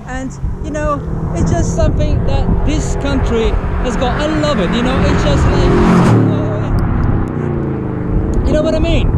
And you know, it's just something that this country has got. I love it, you know, it's just like, you know what I mean?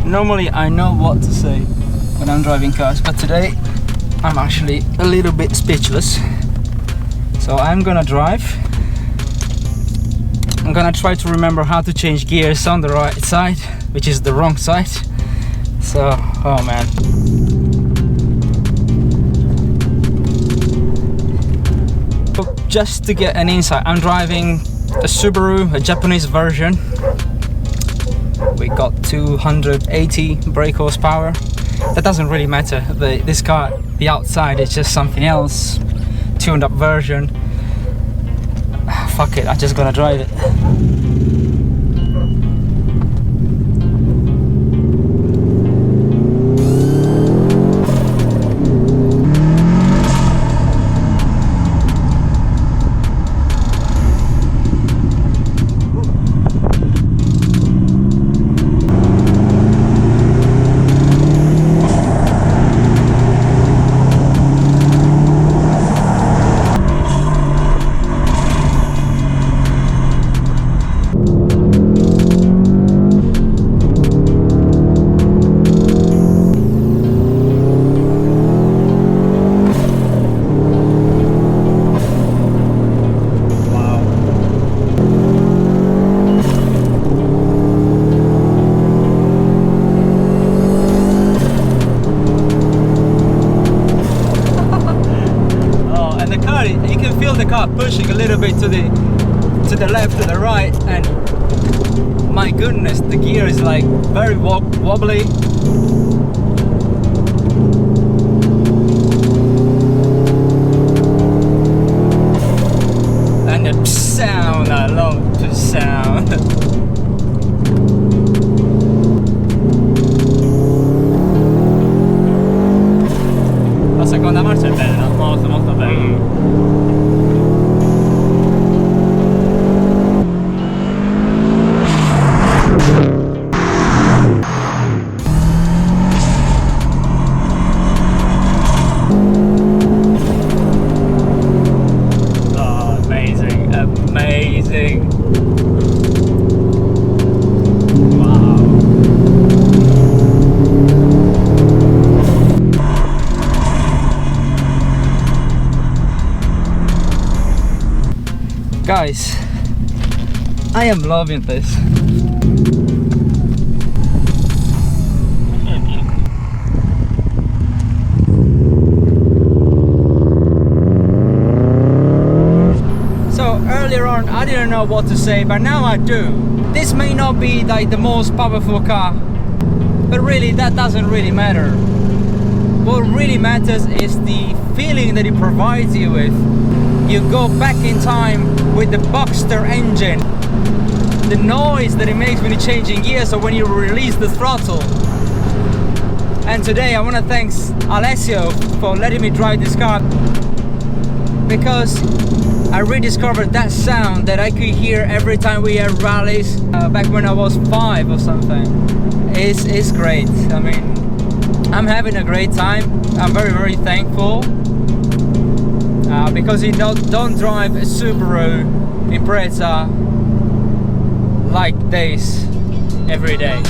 Normally I know what to say when I'm driving cars, but today I'm actually a little bit speechless. So I'm gonna drive. I'm gonna try to remember how to change gears on the right side, which is the wrong side. So, oh man. Just to get an insight, I'm driving a Subaru, a Japanese version. We got 280 brake horsepower. That doesn't really matter. This car, the outside is just something else. Tuned up version. Fuck it, I'm just gonna drive it. Pushing a little bit to the left, to the right, and my goodness, the gear is like very wobbly. And the sound, I love the sound. La seconda marcia è bella, molto molto bella. Guys, I am loving this. So earlier on I didn't know what to say, but now I do. This may not be like the most powerful car, but really that doesn't really matter. what really matters is the feeling that it provides you with. You go back in time with the boxter engine, the noise that it makes when you're changing gears or when you release the throttle. And today I want to thank Alessio for letting me drive this car, because I rediscovered that sound that I could hear every time we had rallies back when I was 5 or something. It's great. I mean, I'm having a great time. I'm very thankful because you don't drive a Subaru Impreza like this every day.